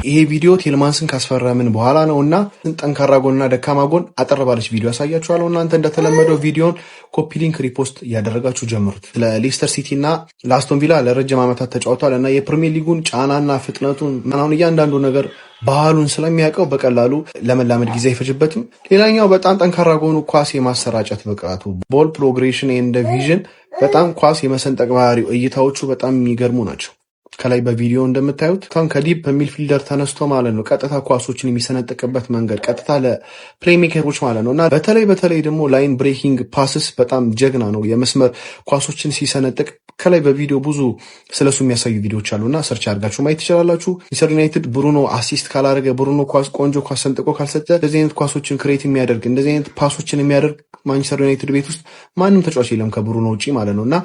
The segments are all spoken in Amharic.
ይሄ ቪዲዮ ቴልማንስን ካስፈረምን በኋላ ነውና ጠንካራ ጎንና ደካማ ጎን አጠር ባለች ቪዲዮ ያሳያችኋለሁ። እናንተ እንደተለመደው ቪዲዮን ኮፒ ሊንክ ሪፖስት እያደረጋችሁ ጀምሩት። ለሌስተር ሲቲ እና ለአስቶን ቪላ ለረጅም ዓመታት ተጫውቷል እና የፕሪሚየር ሊጉን ጫናና ፍጥነቱን ምናምን እያንዳንዱ ነገር ባህሉን ስለሚያውቀው በቀላሉ ለመላመድ ጊዜ አይፈጅበትም። ሌላኛው በጣም ጠንካራ ጎኑ ኳስ የማሰራጨት ብቃቱ፣ ቦል ፕሮግሬሽን ኤንድ ቪዥን፣ በጣም ኳስ የመሰንጠቅ ባህሪው፣ እይታዎቹ በጣም የሚገርሙ ናቸው። ከላይ በቪዲዮ እንደምታዩት ከዲፕ በሚድፊልደር ተነስቶ ማለት ነው ቀጥታ ኳሶችን የሚሰነጥቅበት መንገድ ቀጥታ ለፕሌይሜከሮች ማለት ነው እና በተለይ ደግሞ ላይን ብሬኪንግ ፓስስ በጣም ጀግና ነው። የመስመር ኳሶችን ሲሰነጥቅ ከላይ በቪዲዮ ብዙ ስለሱ የሚያሳዩ ቪዲዮዎች አሉና ሰርች አድርጋችሁ ማየት ትችላላችሁ። ማንቸስተር ዩናይትድ ብሩኖ አሲስት ካላደረገ፣ ብሩኖ ቆንጆ ኳስ ሰንጥቆ ካልሰጠ እንደዚህ አይነት ኳሶችን ክሬት የሚያደርግ እንደዚህ አይነት ፓሶችን የሚያደርግ ማንቸስተር ዩናይትድ ቤት ውስጥ ማንም ተጫዋች የለም ከብሩኖ ውጪ ማለት ነውና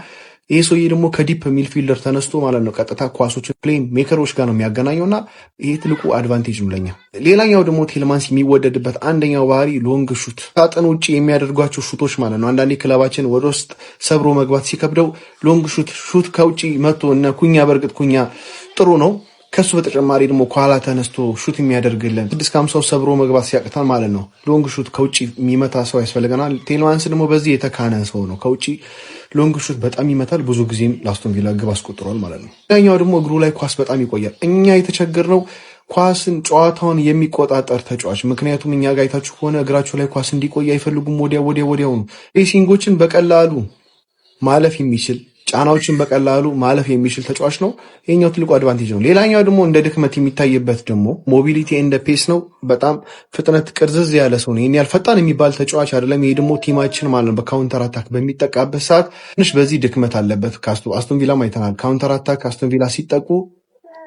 ይህ ሰውዬ ደግሞ ከዲፕ ሚድፊልደር ተነስቶ ማለት ነው ቀጥታ ኳሶችን ፕሌይ ሜከሮች ጋር ነው የሚያገናኘውና ይሄ ትልቁ አድቫንቴጅ ነው ለኛ። ሌላኛው ደግሞ ቴልማንስ የሚወደድበት አንደኛው ባህሪ ሎንግ ሹት፣ ሳጥን ውጪ የሚያደርጓቸው ሹቶች ማለት ነው። አንዳንዴ ክለባችን ወደ ውስጥ ሰብሮ መግባት ሲከብደው ሎንግ ሹት ከውጪ መጥቶ እነ ኩኛ፣ በርግጥ ኩኛ ጥሩ ነው። ከሱ በተጨማሪ ደግሞ ኳላ ተነስቶ ሹት የሚያደርግልን 650 ሰብሮ መግባት ሲያቅታል ማለት ነው። ሎንግ ሹት ከውጪ የሚመታ ሰው ያስፈልገናል። ቴልማንስ ደግሞ በዚህ የተካነ ሰው ነው። ከውጪ ሎንግ ሹት በጣም ይመታል። ብዙ ጊዜም ለአስቶን ቪላ ግብ አስቆጥሯል ማለት ነው። ሌላኛው ደግሞ እግሩ ላይ ኳስ በጣም ይቆያል። እኛ የተቸገርነው ኳስን ጨዋታውን የሚቆጣጠር ተጫዋች፣ ምክንያቱም እኛ ጋር አይታችሁ ከሆነ እግራቸው ላይ ኳስ እንዲቆይ አይፈልጉም። ወዲያው ነው ሬሲንጎችን በቀላሉ ማለፍ የሚችል ጫናዎችን በቀላሉ ማለፍ የሚችል ተጫዋች ነው። ይሄኛው ትልቁ አድቫንቴጅ ነው። ሌላኛው ደግሞ እንደ ድክመት የሚታይበት ደግሞ ሞቢሊቲ እንደ ፔስ ነው። በጣም ፍጥነት ቅርዝዝ ያለ ሰው ነው። ይሄን ያህል ፈጣን የሚባል ተጫዋች አይደለም። ይሄ ደግሞ ቲማችን ማለት ነው በካውንተር አታክ በሚጠቃበት ሰዓት ትንሽ በዚህ ድክመት አለበት። አስቶን ቪላ አይተናል። ካውንተር አታክ አስቶን ቪላ ሲጠቁ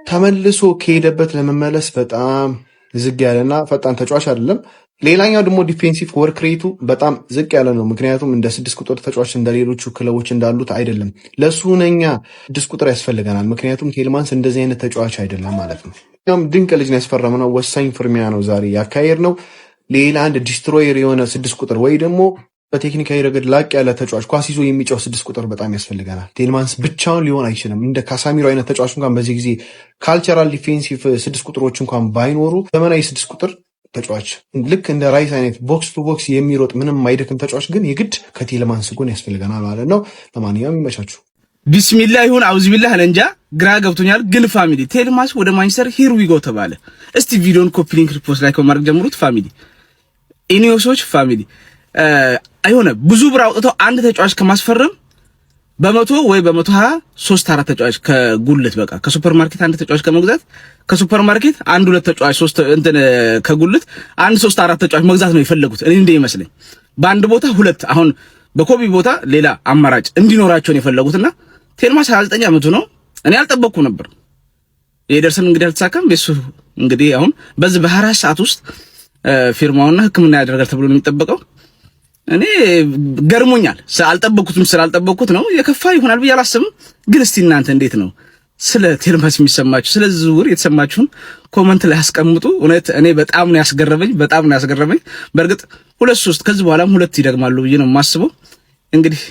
ተመልሶ ከሄደበት ለመመለስ በጣም ዝግ ያለና ፈጣን ተጫዋች አይደለም። ሌላኛው ደግሞ ዲፌንሲቭ ወርክ ሬቱ በጣም ዝቅ ያለ ነው። ምክንያቱም እንደ 6 ቁጥር ተጫዋች እንደሌሎቹ ክለቦች እንዳሉት አይደለም። ለሱ ነኛ 6 ቁጥር ያስፈልገናል። ምክንያቱም ቴልማንስ እንደዚህ አይነት ተጫዋች አይደለም ማለት ነው። ድንቅ ልጅ ነው ያስፈረምነው። ወሳኝ ፍርሚያ ነው ዛሬ ያካሄድ ነው። ሌላ አንድ ዲስትሮየር የሆነ 6 ቁጥር ወይ ደግሞ በቴክኒካዊ ረገድ ላቅ ያለ ተጫዋች ኳስ ይዞ የሚጫው 6 ቁጥር በጣም ያስፈልገናል። ቴልማንስ ብቻውን ሊሆን አይችልም። እንደ ካሳሚሮ አይነት ተጫዋች እንኳን በዚህ ጊዜ ካልቸራል ዲፌንሲቭ 6 ቁጥሮች እንኳን ባይኖሩ ዘመናዊ 6 ቁጥር ተጫዋች ልክ እንደ ራይስ አይነት ቦክስ ቱ ቦክስ የሚሮጥ ምንም ማይደክም ተጫዋች ግን የግድ ከቴልማንስ ጎን ያስፈልገናል ማለት ነው። ለማንኛውም ይመቻችሁ። ቢስሚላህ ይሁን አውዝ ቢላህ እንጃ ግራ ገብቶኛል። ግን ፋሚሊ ቴልማንስ ወደ ማንቸስተር ሂር ዊ ጎ ተባለ። እስቲ ቪዲዮን ኮፒ ሊንክ ሪፖስት ላይ ከማድረግ ጀምሩት ፋሚሊ። ኢኒዮሶች ፋሚሊ አይሆነ ብዙ ብር አውጥተው አንድ ተጫዋች ከማስፈረም በመቶ ወይ በ120 3-4 ተጫዋች ከጉልት በቃ ከሱፐር ማርኬት አንድ ተጫዋች ከመግዛት ከሱፐር ማርኬት አንድ ሁለት ተጫዋች 3 እንትን ከጉልት 1-3-4 ተጫዋች መግዛት ነው የፈለጉት። እኔ እንደ ይመስለኝ በአንድ ቦታ ሁለት አሁን በኮቢ ቦታ ሌላ አማራጭ እንዲኖራቸው ነው የፈለጉትና ቴልማንስ 29 ዓመቱ ነው። እኔ አልጠበቅኩ ነበር። የደርሰን እንግዲህ አልተሳካም። ቤሱ እንግዲህ አሁን በዚህ በ24 ሰዓት ውስጥ ፊርማውና ሕክምና ያደርጋል ተብሎ ነው የሚጠበቀው። እኔ ገርሞኛል። ስላልጠበቅኩት ነው የከፋ ይሆናል ብዬ አላስብም። ግን እስቲ እናንተ እንዴት ነው ስለ ቴልማንስ የሚሰማችሁ? ስለ ዝውውር የተሰማችሁን ኮመንት ላይ አስቀምጡ። እውነት እኔ በጣም ነው ያስገረመኝ። በእርግጥ 2-3 ከዚህ በኋላም 2 ይደግማሉ ብዬ ነው የማስበው። እንግዲህ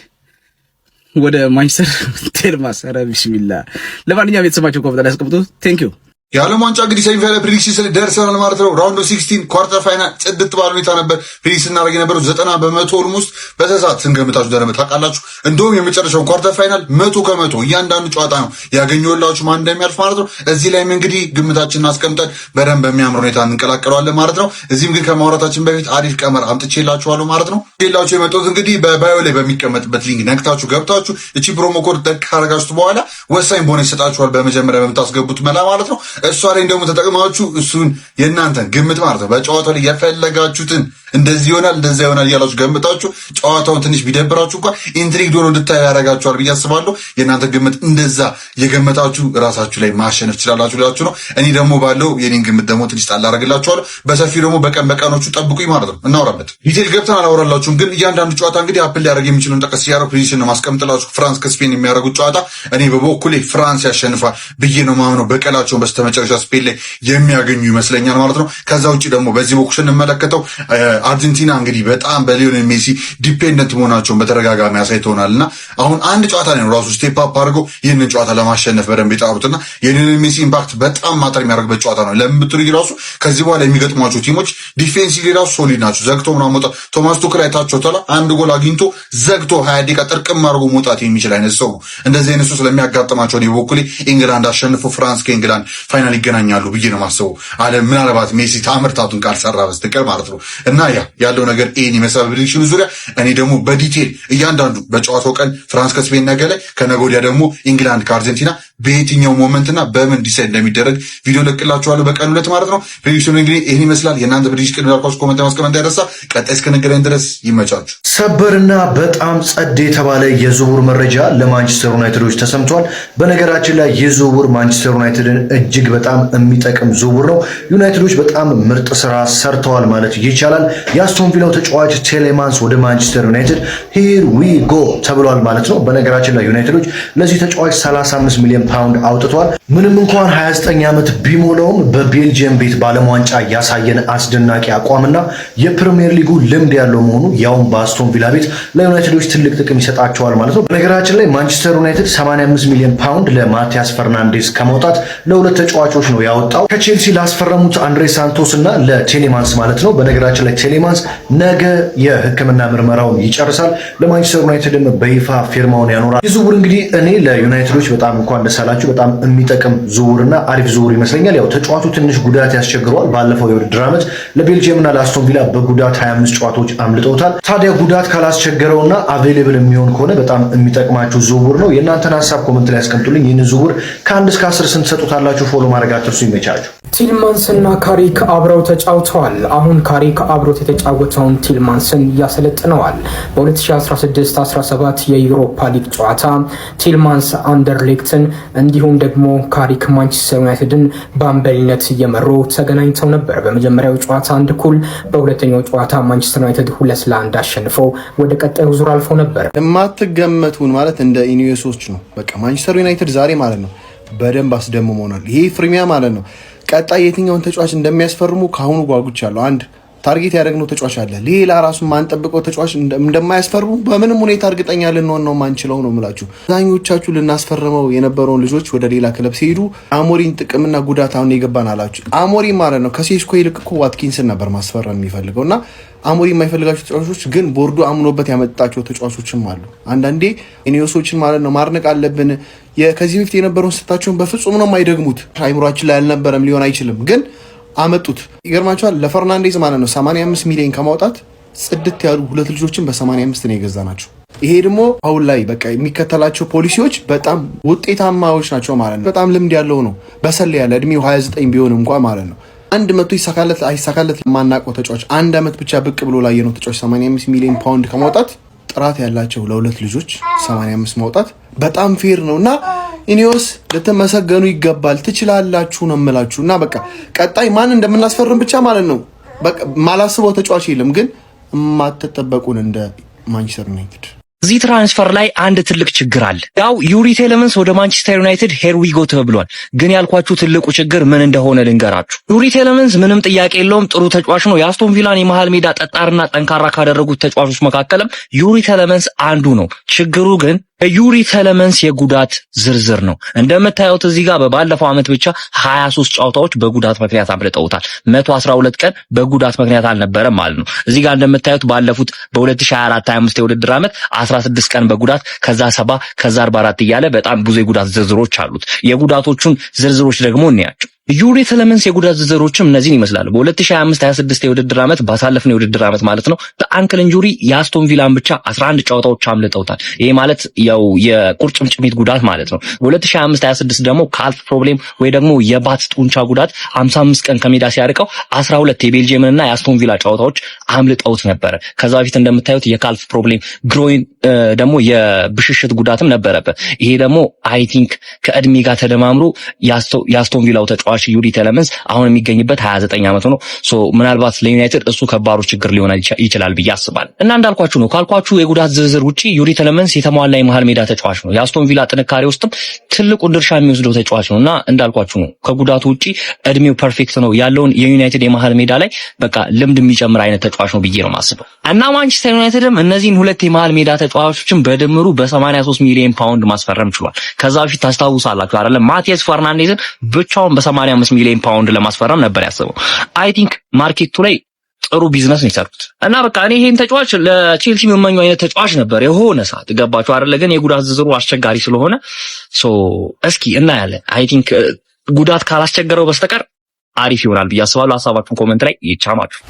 ወደ ማንቸስተር ቴልማንስ ኧረ ቢስሚላህ። ለማንኛውም የተሰማችሁን ኮመንት ላይ አስቀምጡ። ቴንክ ዩ። የዓለም ዋንጫ እንግዲህ ሴሚፋይናል ፕሪዲክሽን ደርሰናል ማለት ነው። ራውንድ 16 ኳርተር ፋይናል ጽድት ባለ ሁኔታ ነበር ፕሪዲክሽን እናደርግ የነበረው 90% ኦልሞስት በተሳት ስንገምታችሁ ደረመ ታውቃላችሁ። እንደውም የመጨረሻው ኳርተር ፋይናል 100% እያንዳንዱ ጨዋታ ነው ያገኘሁላችሁ ማን እንደሚያልፍ ማለት ነው። እዚህ ላይም እንግዲህ ግምታችንን አስቀምጠን በደንብ በሚያምር ሁኔታ እንቀላቀለዋለን ማለት ነው። እዚህም ግን ከማውራታችን በፊት አሪፍ ቀመር አምጥቼላችኋለሁ ማለት ነው። ሌላችሁ የመጣሁት እንግዲህ በባዮ ላይ በሚቀመጥበት ሊንክ ነክታችሁ ገብታችሁ እቺ ፕሮሞ ኮድ ካረጋችሁት በኋላ ወሳኝ ቦነስ ይሰጣችኋል በመጀመሪያ በምታስገቡት መላ ማለት ነው። እሷ ላይ ደግሞ ተጠቅማችሁ እሱን የእናንተን ግምት ማለት ነው በጨዋታው ላይ የፈለጋችሁትን እንደዚህ ይሆናል እንደዛ ይሆናል እያላችሁ ገምታችሁ ጨዋታውን ትንሽ ቢደብራችሁ እንኳን ኢንትሪግ ዶኖ እንድታዩ ያደርጋችኋል ብዬ አስባለሁ። የእናንተ ግምት እንደዛ የገመታችሁ ራሳችሁ ላይ ማሸነፍ ትችላላችሁ ላችሁ ነው። እኔ ደግሞ ባለው የኔን ግምት ደግሞ ትንሽ ጣል አደርግላችኋለሁ። በሰፊው ደግሞ በቀኖቹ ጠብቁኝ ማለት ነው። እናወራበት ዲቴል ገብተን አላወራላችሁም፣ ግን እያንዳንዱ ጨዋታ እንግዲህ አፕል ሊያደርግ የሚችለውን ጠቀስ እያደረኩ ፕሪዲክሽን ነው ማስቀምጥላችሁ። ፍራንስ ከስፔን የሚያደርጉት ጨዋታ እኔ በበኩሌ ፍራንስ ያሸንፋል ብዬ ነው ማምነው። በቀላቸውን በስተመጨረሻ ስፔን ላይ የሚያገኙ ይመስለኛል ማለት ነው። ከዛ ውጭ ደግሞ በዚህ በኩል ስንመለከተው አርጀንቲና እንግዲህ በጣም በሊዮኔል ሜሲ ዲፔንደንት መሆናቸውን በተደጋጋሚ አሳይተውናል እና አሁን አንድ ጨዋታ ላይ ነው ራሱ ስቴፕ አፕ አድርገው ይህንን ጨዋታ ለማሸነፍ በደንብ የጣሩትና የሊዮኔል ሜሲ ኢምፓክት በጣም ማጠር የሚያደርግበት ጨዋታ ነው። ለምን ብትሉኝ ራሱ ከዚህ በኋላ የሚገጥሟቸው ቲሞች ዲፌንሲቭሊ ራሱ ሶሊድ ናቸው። ዘግቶ ምናምን መውጣት ቶማስ ቱክል አይታችኋል። አንድ ጎል አግኝቶ ዘግቶ 20 ደቂቃ ጥርቅም አድርጎ መውጣት የሚችል አይነት ሰው ነው። እንደዚህ አይነት ሰው ስለሚያጋጥማቸው ነው በኩሌ ኢንግላንድ አሸንፎ ፍራንስ ከኢንግላንድ ፋይናል ይገናኛሉ ብዬ ነው ማስበው። አለ ምናልባት ሜሲ ታምርታቱን ካልሰራ በስተቀር ማለት ነው። እና ያለው ነገር ይሄን ይመስላል ፕሬዲክሽኑ ዙሪያ። እኔ ደግሞ በዲቴል እያንዳንዱ በጨዋታው ቀን ፍራንስ ከስፔን ነገ ላይ ከነገ ወዲያ ደግሞ ኢንግላንድ ከአርጀንቲና በየትኛው ሞመንትና በምን ዲሳይድ እንደሚደረግ ቪዲዮ ለቅላችኋለሁ በቀን 2 ማለት ነው። ፕሬዲክሽኑ እንግዲህ ይሄን ይመስላል። የእናንተ ፕሬዲክሽን እንዳልኳችሁ ኮሜንት ማስቀመጥ እንዳይረሳ። ቀጣይ እስከነገረን ድረስ ይመቻችሁ። ሰበርና በጣም ጸድ የተባለ የዝውውር መረጃ ለማንቸስተር ዩናይትዶች ተሰምቷል። በነገራችን ላይ ይህ ዝውውር ማንቸስተር ዩናይትድን እጅግ በጣም የሚጠቅም ዝውውር ነው። ዩናይትዶች በጣም ምርጥ ስራ ሰርተዋል ማለት ይቻላል። የአስቶን ቪላው ተጫዋች ቴሌማንስ ወደ ማንቸስተር ዩናይትድ ሂር ዊ ጎ ተብሏል ማለት ነው። በነገራችን ላይ ዩናይትዶች ለዚህ ተጫዋች 35 ሚሊዮን ፓውንድ አውጥቷል። ምንም እንኳን 29 ዓመት ቢሞላውም በቤልጂየም ቤት በዓለም ዋንጫ ያሳየን አስደናቂ አቋምና የፕሪሚየር ሊጉ ልምድ ያለው መሆኑ ያውም በአስቶን ቪላ ቤት ለዩናይትዶች ትልቅ ጥቅም ይሰጣቸዋል ማለት ነው። በነገራችን ላይ ማንቸስተር ዩናይትድ 85 ሚሊዮን ፓውንድ ለማቲያስ ፈርናንዴስ ከማውጣት ለሁለት ተጫዋቾች ነው ያወጣው። ከቼልሲ ላስፈረሙት አንድሬ ሳንቶስ እና ለቴሌማንስ ማለት ነው። በነገራችን ላይ ቴሌማንስ ነገ የሕክምና ምርመራውን ይጨርሳል። ለማንቸስተር ዩናይትድም በይፋ ፊርማውን ያኖራል። ይህ ዝውውር እንግዲህ እኔ ለዩናይትዶች በጣም እንኳን ደስ አላችሁ በጣም የሚጠቅም ዝውውርና አሪፍ ዝውውር ይመስለኛል። ያው ተጫዋቹ ትንሽ ጉዳት ያስቸግረዋል። ባለፈው የውድድር ዓመት ለቤልጂየም እና ለአስቶን ቪላ በጉዳት 25 ጨዋታዎች አምልጠውታል። ታዲያ ጉዳት ካላስቸገረውና አቬሌብል የሚሆን ከሆነ በጣም የሚጠቅማችሁ ዝውውር ነው። የእናንተን ሀሳብ ኮመንት ላይ ያስቀምጡልኝ። ይህን ዝውውር ከ1 እስከ 10 ስንት ትሰጡታላችሁ? ፎሎ ማድረግ አትርሱ። ይመቻችሁ። ቲልማንስና ካሪክ አብረው ተጫውተዋል። አሁን ካሪክ አብሮት የተጫወተውን ቲልማንስን ያሰለጥነዋል። በ2016-17 የዩሮፓ ሊግ ጨዋታ ቲልማንስ አንደርሌክትን እንዲሁም ደግሞ ካሪክ ማንቸስተር ዩናይትድን በአምበልነት እየመሩ ተገናኝተው ነበር። በመጀመሪያው ጨዋታ 1-1፣ በሁለተኛው ጨዋታ ማንቸስተር ዩናይትድ 2-1 አሸንፎ ወደ ቀጣዩ ዙር አልፎ ነበር። የማትገመቱን ማለት እንደ ኢኒዮሶች ነው። በቃ ማንቸስተር ዩናይትድ ዛሬ ማለት ነው በደንብ አስደምሞናል። ይሄ ፍሪሚያ ማለት ነው። ቀጣይ የትኛውን ተጫዋች እንደሚያስፈርሙ ካሁኑ ጓጉቻለሁ። አንድ ታርጌት ያደረግነው ተጫዋች አለ። ሌላ ራሱ ማንጠብቀው ተጫዋች እንደማያስፈርሙ በምንም ሁኔታ እርግጠኛ ልንሆን ነው ማንችለው ነው የምላችሁ። አብዛኞቻችሁ ልናስፈርመው የነበረውን ልጆች ወደ ሌላ ክለብ ሲሄዱ አሞሪን ጥቅምና ጉዳት አሁን የገባን አላችሁ። አሞሪን ማለት ነው ከሴስኮ ይልቅ እኮ ዋትኪንስን ነበር ማስፈረም የሚፈልገው እና አሞሪን የማይፈልጋቸው ተጫዋቾች ግን ቦርዱ አምኖበት ያመጣቸው ተጫዋቾችም አሉ። አንዳንዴ ኢኒዮሶችን ማለት ነው ማርነቅ አለብን። ከዚህ በፊት የነበረውን ስታቸውን በፍጹም ነው የማይደግሙት። አይምሯችን ላይ አልነበረም ሊሆን አይችልም ግን አመጡት። ይገርማቸዋል። ለፈርናንዴዝ ማለት ነው 85 ሚሊዮን ከማውጣት ጽድት ያሉ ሁለት ልጆችን በ85 ነው የገዛ ናቸው። ይሄ ደግሞ አሁን ላይ በቃ የሚከተላቸው ፖሊሲዎች በጣም ውጤታማዎች ናቸው ማለት ነው። በጣም ልምድ ያለው ነው። በሰል ያለ እድሜው 29 ቢሆን እንኳን ማለት ነው 100 ይሳካለት አይሳካለት የማናውቀው ተጫዋች 1 ዓመት ብቻ ብቅ ብሎ ላይ ነው ተጫዋች 85 ሚሊዮን ፓውንድ ከማውጣት ጥራት ያላቸው ለሁለት ልጆች 85 ማውጣት በጣም ፌር ነውና ኢኒዮስ ልትመሰገኑ ይገባል። ትችላላችሁ ነው የምላችሁ። እና በቃ ቀጣይ ማን እንደምናስፈርም ብቻ ማለት ነው በቃ ማላስበው ተጫዋች የለም ግን ማተጠበቁን እንደ ማንቸስተር ዩናይትድ እዚህ ትራንስፈር ላይ አንድ ትልቅ ችግር አለ። ያው ዩሪ ቴለመንስ ወደ ማንቸስተር ዩናይትድ ሄር ዊ ጎ ተብሏል። ግን ያልኳችሁ ትልቁ ችግር ምን እንደሆነ ልንገራችሁ። ዩሪ ቴለመንስ ምንም ጥያቄ የለውም ጥሩ ተጫዋች ነው። የአስቶን ቪላን የመሃል ሜዳ ጠጣርና ጠንካራ ካደረጉት ተጫዋቾች መካከልም ዩሪ ቴለመንስ አንዱ ነው። ችግሩ ግን የዩሪ ቴለመንስ የጉዳት ዝርዝር ነው። እንደምታዩት እዚህ ጋር በባለፈው ዓመት ብቻ 23 ጨዋታዎች በጉዳት ምክንያት አምልጠውታል። 112 ቀን በጉዳት ምክንያት አልነበረም ማለት ነው። እዚህ ጋር እንደምታዩት ባለፉት በ2024-25 የውድድር ዓመት 16 ቀን በጉዳት ከዛ 70 ከዛ 44 እያለ በጣም ብዙ የጉዳት ዝርዝሮች አሉት። የጉዳቶቹን ዝርዝሮች ደግሞ እንያቸው። ዩሪ ቴለመንስ የጉዳት ዝርዝሮችም እነዚህን ይመስላሉ። በ2025-26 የውድድር ዓመት ባሳለፍነው የውድድር ዓመት ማለት ነው በአንክል ኢንጁሪ የአስቶን ቪላን ብቻ 11 ጨዋታዎች አምልጠውታል። ይሄ ማለት ያው የቁርጭምጭሚት ጉዳት ማለት ነው። በ2025-26 ደግሞ ካልፍ ፕሮብሌም ወይ ደግሞ የባት ጡንቻ ጉዳት 55 ቀን ከሜዳ ሲያርቀው 12 የቤልጂየምንና የአስቶን ቪላ ጨዋታዎች አምልጠውት ነበር። ከዛ በፊት እንደምታዩት የካልፍ ፕሮብሌም ግሮይን ደግሞ የብሽሽት ጉዳትም ነበረበት። ይሄ ደግሞ አይ ቲንክ ከእድሜ ጋር ተደማምሮ የአስቶን ቪላው ተጫዋች ተጫዋች ዩሪ ቴለመንስ አሁን የሚገኝበት 29 ዓመቱ ነው። ምናልባት ለዩናይትድ እሱ ከባዱ ችግር ሊሆን ይችላል ብዬ አስባለሁ። እና እንዳልኳችሁ ነው ካልኳችሁ የጉዳት ዝርዝር ውጪ ዩሪ ቴለመንስ የተሟላ የመሃል ሜዳ ተጫዋች ነው። የአስቶን ቪላ ጥንካሬ ውስጥም ትልቁን ድርሻ የሚወስደው ተጫዋች ነውና እንዳልኳችሁ ነው ከጉዳቱ ውጪ እድሜው ፐርፌክት ነው። ያለውን የዩናይትድ የመሃል ሜዳ ላይ በቃ ልምድ የሚጨምር አይነት ተጫዋች ነው ብዬ ነው የማስበው። እና ማንቸስተር ዩናይትድም እነዚህን ሁለት የመሃል ሜዳ ተጫዋቾችን በድምሩ በ83 ሚሊዮን ፓውንድ ማስፈረም ችሏል። ከዛ በፊት ታስታውሳላችሁ አይደል? ማቲያስ ፈርናንዴዝን ብቻውን በ85 ሚሊዮን ፓውንድ ለማስፈረም ነበር ያሰበው። አይ ቲንክ ማርኬቱ ላይ ጥሩ ቢዝነስ ነው የሰሩት እና በቃ እኔ ይሄን ተጫዋች ለቼልሲ የምመኘው አይነት ተጫዋች ነበር የሆነ ሰዓት ገባችሁ አይደለ? ግን የጉዳት ዝርዝሩ አስቸጋሪ ስለሆነ እስኪ እናያለን። አይ ቲንክ ጉዳት ካላስቸገረው በስተቀር አሪፍ ይሆናል ብዬ አስባለሁ። ሀሳባችሁን ኮሜንት ላይ ይቻማችሁ።